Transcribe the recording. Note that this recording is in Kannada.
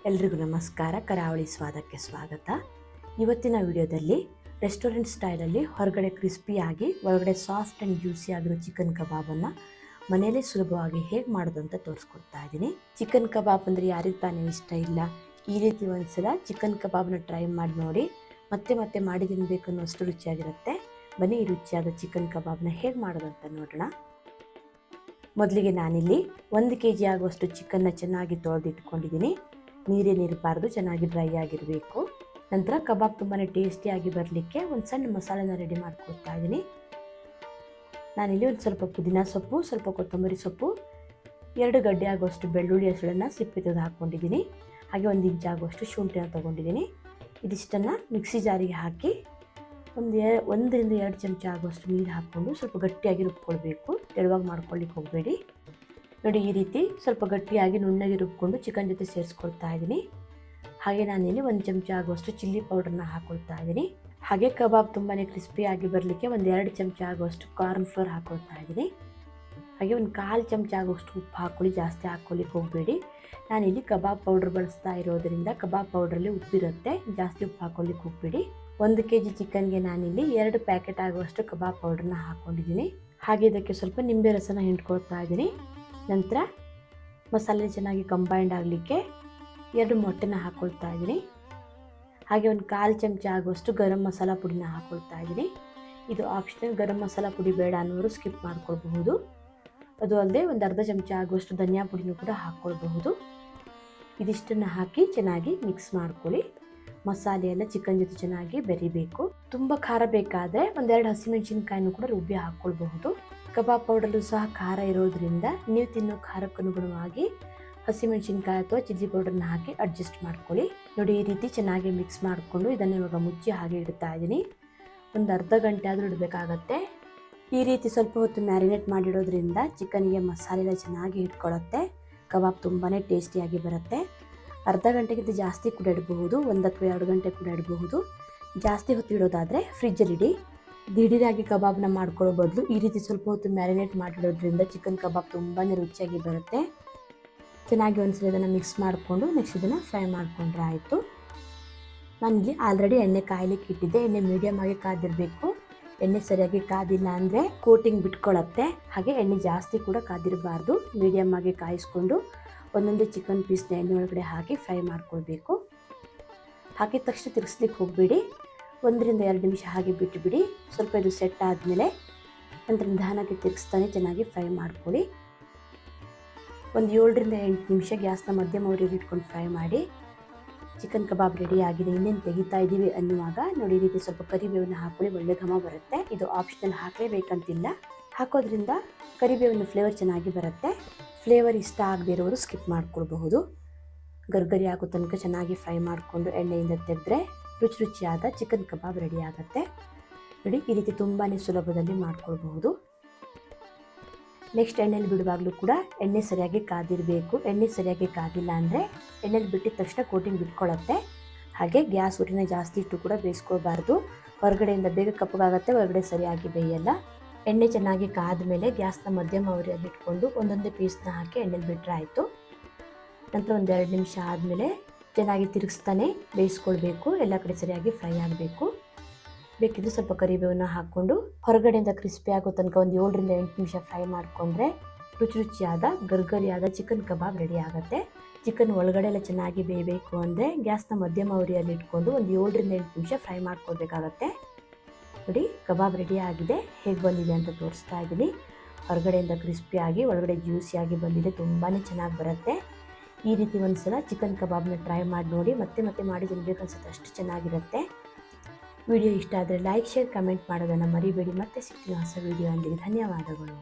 ಎಲ್ರಿಗೂ ನಮಸ್ಕಾರ. ಕರಾವಳಿ ಸ್ವಾದಕ್ಕೆ ಸ್ವಾಗತ. ಇವತ್ತಿನ ವಿಡಿಯೋದಲ್ಲಿ ರೆಸ್ಟೋರೆಂಟ್ ಸ್ಟೈಲಲ್ಲಿ ಹೊರಗಡೆ ಕ್ರಿಸ್ಪಿಯಾಗಿ ಒಳಗಡೆ ಸಾಫ್ಟ್ ಆ್ಯಂಡ್ ಜ್ಯೂಸಿ ಆಗಿರೋ ಚಿಕನ್ ಕಬಾಬನ್ನು ಮನೆಯಲ್ಲೇ ಸುಲಭವಾಗಿ ಹೇಗೆ ಮಾಡೋದು ಅಂತ ತೋರಿಸ್ಕೊಡ್ತಾ ಇದ್ದೀನಿ. ಚಿಕನ್ ಕಬಾಬ್ ಅಂದರೆ ಯಾರಿಗೆ ತಾನೇ ಇಷ್ಟ ಇಲ್ಲ. ಈ ರೀತಿ ಒಂದ್ಸಲ ಚಿಕನ್ ಕಬಾಬ್ನ ಟ್ರೈ ಮಾಡಿ ನೋಡಿ. ಮತ್ತೆ ಮತ್ತೆ ಮಾಡಿ ತಿನ್ನಬೇಕು ಅನ್ನೋಷ್ಟು ರುಚಿಯಾಗಿರುತ್ತೆ. ಬನ್ನಿ ಈ ರುಚಿಯಾದ ಚಿಕನ್ ಕಬಾಬ್ನ ಹೇಗೆ ಮಾಡೋದು ಅಂತ ನೋಡೋಣ. ಮೊದಲಿಗೆ ನಾನಿಲ್ಲಿ 1 kg ಆಗುವಷ್ಟು ಚಿಕನ್ನ ಚೆನ್ನಾಗಿ ತೊಳೆದಿಟ್ಕೊಂಡಿದ್ದೀನಿ. ನೀರೇನಿರಬಾರ್ದು, ಚೆನ್ನಾಗಿ ಡ್ರೈ ಆಗಿರಬೇಕು. ನಂತರ ಕಬಾಬ್ ತುಂಬಾ ಟೇಸ್ಟಿಯಾಗಿ ಬರಲಿಕ್ಕೆ ಒಂದು ಸಣ್ಣ ಮಸಾಲೆನ ರೆಡಿ ಮಾಡ್ಕೊಳ್ತಾ ಇದ್ದೀನಿ. ನಾನಿಲ್ಲಿ ಒಂದು ಸ್ವಲ್ಪ ಪುದೀನ ಸೊಪ್ಪು, ಸ್ವಲ್ಪ ಕೊತ್ತಂಬರಿ ಸೊಪ್ಪು, 2 ಗಡ್ಡೆ ಆಗುವಷ್ಟು ಬೆಳ್ಳುಳ್ಳಿ ಹೆಸಳನ್ನು ಸಿಪ್ಪೆ ತೆಗೆದು ಹಾಕ್ಕೊಂಡಿದ್ದೀನಿ. ಹಾಗೆ 1 ಇಂಚ್ ಆಗುವಷ್ಟು ಶುಂಠಿನ ತೊಗೊಂಡಿದ್ದೀನಿ. ಇದಿಷ್ಟನ್ನು ಮಿಕ್ಸಿ ಜಾರಿಗೆ ಹಾಕಿ 1 ರಿಂದ 2 ಚಮಚ ಆಗುವಷ್ಟು ನೀರು ಹಾಕ್ಕೊಂಡು ಸ್ವಲ್ಪ ಗಟ್ಟಿಯಾಗಿ ರುಬ್ಕೊಳ್ಬೇಕು. ತೆಳುವಾಗಿ ಮಾಡ್ಕೊಳ್ಳಿಕ್ಕೆ ಹೋಗಬೇಡಿ. ನೋಡಿ, ಈ ರೀತಿ ಸ್ವಲ್ಪ ಗಟ್ಟಿಯಾಗಿ ನುಣ್ಣಗೆ ರುಬ್ಕೊಂಡು ಚಿಕನ್ ಜೊತೆ ಸೇರಿಸ್ಕೊಳ್ತಾ ಇದ್ದೀನಿ. ಹಾಗೆ ನಾನಿಲ್ಲಿ 1 ಚಮಚ ಆಗುವಷ್ಟು ಚಿಲ್ಲಿ ಪೌಡರ್ನ ಹಾಕ್ಕೊಳ್ತಾ ಇದ್ದೀನಿ. ಹಾಗೆ ಕಬಾಬ್ ತುಂಬಾ ಕ್ರಿಸ್ಪಿಯಾಗಿ ಬರಲಿಕ್ಕೆ 2 ಚಮಚ ಆಗುವಷ್ಟು ಕಾರ್ನ್ ಫ್ಲೋರ್ ಹಾಕ್ಕೊಳ್ತಾ ಇದ್ದೀನಿ. ಹಾಗೆ 1/4 ಚಮಚ ಆಗುವಷ್ಟು ಉಪ್ಪು ಹಾಕ್ಕೊಳ್ಳಿ, ಜಾಸ್ತಿ ಹಾಕ್ಕೊಳ್ಳಿಕ್ಕೆ ಹೋಗಬೇಡಿ. ನಾನಿಲ್ಲಿ ಕಬಾಬ್ ಪೌಡರ್ ಬಳಸ್ತಾ ಇರೋದರಿಂದ ಕಬಾಬ್ ಪೌಡ್ರಲ್ಲಿ ಉಪ್ಪಿರುತ್ತೆ, ಜಾಸ್ತಿ ಉಪ್ಪು ಹಾಕ್ಕೊಳ್ಳಿಕ್ಕೆ ಹೋಗಬೇಡಿ. 1 kg ಚಿಕನ್ಗೆ ನಾನಿಲ್ಲಿ 2 ಪ್ಯಾಕೆಟ್ ಆಗುವಷ್ಟು ಕಬಾಬ್ ಪೌಡರ್ನ ಹಾಕ್ಕೊಂಡಿದ್ದೀನಿ. ಹಾಗೆ ಇದಕ್ಕೆ ಸ್ವಲ್ಪ ನಿಂಬೆ ರಸನ ಹಿಂಡ್ಕೊಳ್ತಾ ಇದ್ದೀನಿ. ನಂತರ ಮಸಾಲೆ ಚೆನ್ನಾಗಿ ಕಂಬೈಂಡ್ ಆಗಲಿಕ್ಕೆ 2 ಮೊಟ್ಟೆನ ಹಾಕ್ಕೊಳ್ತಾ ಇದ್ದೀನಿ. ಹಾಗೆ 1/4 ಚಮಚ ಆಗುವಷ್ಟು ಗರಂ ಮಸಾಲ ಪುಡಿನ ಹಾಕ್ಕೊಳ್ತಾ ಇದ್ದೀನಿ. ಇದು ಆಪ್ಷನಲ್, ಗರಂ ಮಸಾಲ ಪುಡಿ ಬೇಡ ಅನ್ನೋರು ಸ್ಕಿಪ್ ಮಾಡ್ಕೊಳ್ಬಹುದು. ಅದು ಅಲ್ಲದೆ 1 ಅರ್ಧ ಚಮಚ ಆಗುವಷ್ಟು ಧನಿಯಾ ಪುಡಿನೂ ಕೂಡ ಹಾಕ್ಕೊಳ್ಬಹುದು. ಇದಿಷ್ಟನ್ನು ಹಾಕಿ ಚೆನ್ನಾಗಿ ಮಿಕ್ಸ್ ಮಾಡ್ಕೊಳ್ಳಿ. ಮಸಾಲೆ ಎಲ್ಲ ಚಿಕನ್ ಜೊತೆ ಚೆನ್ನಾಗಿ ಬೆರಿಬೇಕು. ತುಂಬ ಖಾರ ಬೇಕಾದರೆ 1-2 ಹಸಿಮೆಣಸಿನ್ಕಾಯಿನೂ ಕೂಡ ರುಬ್ಬಿ ಹಾಕ್ಕೊಳ್ಬಹುದು. ಕಬಾಬ್ ಪೌಡರ್ಲು ಸಹ ಖಾರ ಇರೋದ್ರಿಂದ ನೀವು ತಿನ್ನೋ ಖಾರಕ್ಕನುಗುಣವಾಗಿ ಹಸಿಮೆಣಸಿನ್ಕಾಯಿ ಅಥವಾ ಚಿಲ್ಲಿ ಪೌಡರ್ನ ಹಾಕಿ ಅಡ್ಜಸ್ಟ್ ಮಾಡ್ಕೊಳ್ಳಿ. ನೋಡಿ, ಈ ರೀತಿ ಚೆನ್ನಾಗಿ ಮಿಕ್ಸ್ ಮಾಡಿಕೊಂಡು ಇದನ್ನು ಇವಾಗ ಮುಚ್ಚಿ ಹಾಗೆ ಇಡ್ತಾ ಇದ್ದೀನಿ. 1 ಅರ್ಧ ಗಂಟೆ ಆದರೂ ಇಡಬೇಕಾಗತ್ತೆ. ಈ ರೀತಿ ಸ್ವಲ್ಪ ಹೊತ್ತು ಮ್ಯಾರಿನೇಟ್ ಮಾಡಿಡೋದ್ರಿಂದ ಚಿಕನ್ಗೆ ಮಸಾಲೆ ಎಲ್ಲ ಚೆನ್ನಾಗಿ ಇಟ್ಕೊಳ್ಳುತ್ತೆ. ಕಬಾಬ್ ತುಂಬಾ ಟೇಸ್ಟಿಯಾಗಿ ಬರುತ್ತೆ. ಅರ್ಧ ಗಂಟೆಗಿಂತ ಜಾಸ್ತಿ ಕೂಡ ಇಡಬಹುದು, 1 ಅಥವಾ 2 ಗಂಟೆ ಕೂಡ ಇಡಬಹುದು. ಜಾಸ್ತಿ ಹೊತ್ತು ಇಡೋದಾದರೆ ಫ್ರಿಜ್ಜಲ್ಲಿ ಇಡಿ. ದಿಢೀರಾಗಿ ಕಬಾಬ್ನ ಮಾಡ್ಕೊಳ್ಳೋ ಬದಲು ಈ ರೀತಿ ಸ್ವಲ್ಪ ಹೊತ್ತು ಮ್ಯಾರಿನೇಟ್ ಮಾಡಿಡೋದ್ರಿಂದ ಚಿಕನ್ ಕಬಾಬ್ ತುಂಬಾ ರುಚಿಯಾಗಿ ಬರುತ್ತೆ. ಚೆನ್ನಾಗಿ ಒಂದ್ಸಲ ಇದನ್ನು ಮಿಕ್ಸ್ ಮಾಡಿಕೊಂಡು ನೆಕ್ಸ್ಟ್ ಇದನ್ನು ಫ್ರೈ ಮಾಡಿಕೊಂಡ್ರೆ ಆಯಿತು. ನಾನಿಲ್ಲಿ ಆಲ್ರೆಡಿ ಎಣ್ಣೆ ಕಾಯಲಿಕ್ಕೆ ಇಟ್ಟಿದ್ದೆ. ಎಣ್ಣೆ ಮೀಡಿಯಮ್ ಆಗಿ ಕಾದಿರಬೇಕು. ಎಣ್ಣೆ ಸರಿಯಾಗಿ ಕಾದಿಲ್ಲ ಅಂದರೆ ಕೋಟಿಂಗ್ ಬಿಟ್ಕೊಳ್ಳುತ್ತೆ. ಹಾಗೆ ಎಣ್ಣೆ ಜಾಸ್ತಿ ಕೂಡ ಕಾದಿರಬಾರ್ದು. ಮೀಡಿಯಮ್ ಆಗಿ ಕಾಯಿಸ್ಕೊಂಡು ಒಂದೊಂದೇ ಚಿಕನ್ ಪೀಸ್ನ ಎಣ್ಣೆ ಒಳಗಡೆ ಹಾಕಿ ಫ್ರೈ ಮಾಡ್ಕೊಳ್ಬೇಕು. ಹಾಕಿದ ತಕ್ಷಣ ತಿರ್ಗಿಸ್ಲಿಕ್ಕೆ ಹೋಗಬೇಡಿ. 1 ರಿಂದ 2 ನಿಮಿಷ ಹಾಗೆ ಬಿಟ್ಟುಬಿಡಿ. ಸ್ವಲ್ಪ ಇದು ಸೆಟ್ ಆದಮೇಲೆ ನಂತರ ನಿಧಾನಕ್ಕೆ ತಿರ್ಗಿಸ್ತಾನೆ ಚೆನ್ನಾಗಿ ಫ್ರೈ ಮಾಡ್ಕೊಳ್ಳಿ. 7 ರಿಂದ 8 ನಿಮಿಷ ಗ್ಯಾಸ್ನ ಮಧ್ಯಮ ಉರಿಯಲ್ಲಿ ಇಟ್ಕೊಂಡು ಫ್ರೈ ಮಾಡಿ. ಚಿಕನ್ ಕಬಾಬ್ ರೆಡಿ ಆಗಿದೆ, ಇನ್ನೇನು ತೆಗಿತಾ ಇದ್ದೀವಿ ಅನ್ನುವಾಗ ನೋಡಿ, ಈ ರೀತಿ ಸ್ವಲ್ಪ ಕರಿಬೇವನ್ನು ಹಾಕೊಳ್ಳಿ, ಒಳ್ಳೆ ಘಮ ಬರುತ್ತೆ. ಇದು ಆಪ್ಷನಲ್, ಹಾಕಲೇಬೇಕಂತಿಲ್ಲ. ಹಾಕೋದ್ರಿಂದ ಕರಿಬೇವಿನ ಫ್ಲೇವರ್ ಚೆನ್ನಾಗಿ ಬರುತ್ತೆ. ಫ್ಲೇವರ್ ಇಷ್ಟ ಆಗದೆ ಇರೋರು ಸ್ಕಿಪ್ ಮಾಡ್ಕೊಳ್ಬಹುದು. ಗರ್ಗರಿ ಆಗೋ ತನಕ ಚೆನ್ನಾಗಿ ಫ್ರೈ ಮಾಡಿಕೊಂಡು ಎಣ್ಣೆಯಿಂದ ತೆಗೆದ್ರೆ ರುಚಿಯಾದ ಚಿಕನ್ ಕಬಾಬ್ ರೆಡಿ ಆಗುತ್ತೆ. ನೋಡಿ, ಈ ರೀತಿ ತುಂಬಾ ಸುಲಭದಲ್ಲಿ ಮಾಡ್ಕೊಳ್ಬಹುದು. ನೆಕ್ಸ್ಟ್ ಎಣ್ಣೆಲಿ ಬಿಡುವಾಗಲೂ ಕೂಡ ಎಣ್ಣೆ ಸರಿಯಾಗಿ ಕಾದಿರಬೇಕು. ಎಣ್ಣೆ ಸರಿಯಾಗಿ ಕಾದಿಲ್ಲ ಅಂದರೆ ಎಣ್ಣೆಲಿ ಬಿಟ್ಟಿದ ತಕ್ಷಣ ಕೋಟಿಂಗ್ ಬಿಟ್ಕೊಳ್ಳುತ್ತೆ. ಹಾಗೆ ಗ್ಯಾಸ್ ಉರಿನ ಜಾಸ್ತಿ ಇಟ್ಟು ಕೂಡ ಬೇಯಿಸ್ಕೊಳ್ಬಾರ್ದು. ಹೊರಗಡೆಯಿಂದ ಬೇಗ ಕಪ್ಪಗಾಗುತ್ತೆ, ಒಳಗಡೆ ಸರಿಯಾಗಿ ಬೇಯಲ್ಲ. ಎಣ್ಣೆ ಚೆನ್ನಾಗಿ ಕಾದ ಮೇಲೆ ಗ್ಯಾಸ್ನ ಮಧ್ಯಮ ಉರಿಯಲ್ಲಿ ಇಟ್ಕೊಂಡು ಒಂದೊಂದೇ ಪೀಸ್ನ ಹಾಕಿ ಎಣ್ಣೆಲಿ ಬಿಟ್ಟರೆ ಆಯಿತು. ನಂತರ 1-2 ನಿಮಿಷ ಆದಮೇಲೆ ಚೆನ್ನಾಗಿ ತಿರುಗಿಸ್ತಾನೆ ಬೇಯಿಸ್ಕೊಳ್ಬೇಕು. ಎಲ್ಲ ಕಡೆ ಸರಿಯಾಗಿ ಫ್ರೈ ಆಗಬೇಕು. ಬೇಕಿದ್ರೆ ಸ್ವಲ್ಪ ಕರಿಬೇವನ್ನು ಹಾಕ್ಕೊಂಡು ಹೊರಗಡೆಯಿಂದ ಕ್ರಿಸ್ಪಿ ಆಗೋ ತನಕ 7 ರಿಂದ 8 ನಿಮಿಷ ಫ್ರೈ ಮಾಡಿಕೊಂಡ್ರೆ ರುಚಿಯಾದ ಗರ್ಗರಿಯಾದ ಚಿಕನ್ ಕಬಾಬ್ ರೆಡಿ ಆಗುತ್ತೆ. ಚಿಕನ್ ಒಳಗಡೆ ಎಲ್ಲ ಚೆನ್ನಾಗಿ ಬೇಯಬೇಕು ಅಂದರೆ ಗ್ಯಾಸ್ನ ಮಧ್ಯಮ ಉರಿಯಲ್ಲಿ ಇಟ್ಕೊಂಡು 7 ರಿಂದ 8 ನಿಮಿಷ ಫ್ರೈ ಮಾಡ್ಕೊಳ್ಬೇಕಾಗತ್ತೆ. ನೋಡಿ, ಕಬಾಬ್ ರೆಡಿ ಆಗಿದೆ. ಹೇಗೆ ಬಂದಿದೆ ಅಂತ ತೋರಿಸ್ತಾ ಇದ್ದೀನಿ. ಹೊರಗಡೆಯಿಂದ ಕ್ರಿಸ್ಪಿಯಾಗಿ ಒಳಗಡೆ ಜ್ಯೂಸಿಯಾಗಿ ಬಂದಿದೆ, ತುಂಬಾ ಚೆನ್ನಾಗಿ ಬರುತ್ತೆ. ಈ ರೀತಿ ಒಂದ್ಸಲ ಚಿಕನ್ ಕಬಾಬ್ನ ಟ್ರೈ ಮಾಡಿ ನೋಡಿ. ಮತ್ತೆ ಮತ್ತೆ ಮಾಡಿ ತಿನ್ಬೇಕನ್ಸುತ್ತೆ, ಅಷ್ಟು ಚೆನ್ನಾಗಿರುತ್ತೆ. ವಿಡಿಯೋ ಇಷ್ಟ ಆದರೆ ಲೈಕ್, ಶೇರ್, ಕಮೆಂಟ್ ಮಾಡೋದನ್ನು ಮರಿಬೇಡಿ. ಮತ್ತೆ ಸಿಗ್ತೀನಿ ಹೊಸ ವಿಡಿಯೋ ಅಂದಿಗೆ. ಧನ್ಯವಾದಗಳು.